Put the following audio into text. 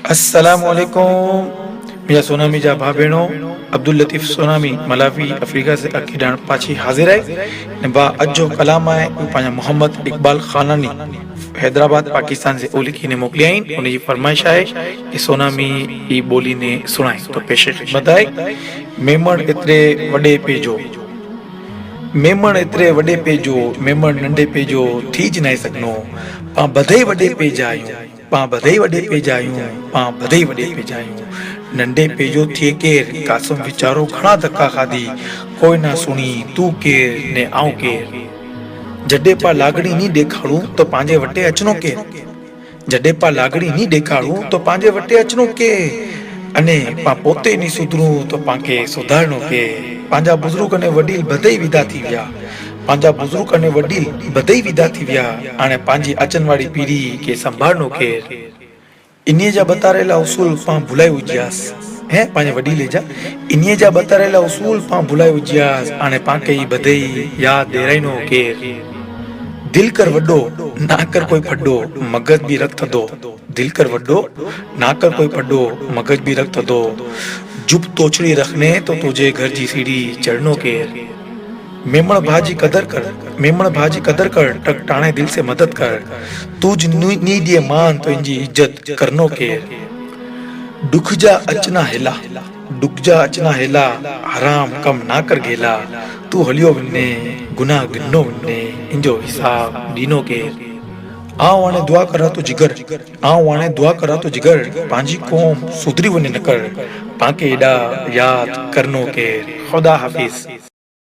अस्सलामुअलैकुम मिया सोनामी जा भाउ भेणो। अब्दुल लतीफ़ सोनामी मलावी अफ्रीका से अकीदान पाछी हाजिर है ने बा अजो कलाम है पांजा मोहम्मद इकबाल खानानी हैदराबाद पाकिस्तान से ओ लिखी ने मोकली आइन। उनकी फरमाइश है कि सोनामी ई बोली ने सुनाई तो पेशे खिदमत है। मेमण इतरे वडे पेजो, मेमण इतरे वडे पेजो, मेमण नंढे पेजो थी ज न सघनो। पा बधई वडे पेज आयूं, पा बधई वडे पेज आयूं, पा बधई वडे पेज आयूं। नंढे पेजो थिए केर, कासम वीचारो घणा धक्का खाधी, कोई ना सुणी तू केर ने आऊं केर। जडे पा लागड़ी नी देखाड़ूं तो पांजे वटे अचनो के, जडे पा लागड़ी नी देखाड़ूं तो पांजे वटे अचनो के। अने पा पोते नी सुधरूं तो पाके सुधारणो के। पांजा बुजुर्ग अने वडील बधई विदा थी विया, पांजा बुजुर्ग अने वडील बधई विदा थी विया। हाणे पांजी अचन वाली पीढ़ी के संभाळणो केर। इन्हीअ जा बतारेला उसूल पां भुलाए उजियास है पांजे वडीले जा, इन्हीअ जा बतारेला उसूल पां भुलाए उजियास। हाणे पाके ई बधई याद ॾेराइणो केर। दिल कर वड्डो ना कर कोई फड्डो, मगज भी रख थदो। दिल कर वड्डो ना कर कोई फड्डो, मगज भी रख थदो। जुब तोछड़ी रखने तो तुझे घर जी सीढ़ी चढ़नो केर। मेमण भाजी कदर कर, मेमण भाजी कदर कर, टक टाणे दिल से मदद कर। तुझ नी दिए मान तो इनजी इज्जत करनो केर। दुख जा अचना हेला, दुख जा अचना हेला, हराम कम ना कर गेला। तू हलियो वने गुनाह गिनो वने, इंजो हिसाब दीनो केर। आऊं हाणे दुआ करा तो जिगर, आऊं हाणे दुआ करा तो जिगर, पांजी कौम सुधरी वने न कर, पाके एडा याद करनो केर। खुदा हाफिज।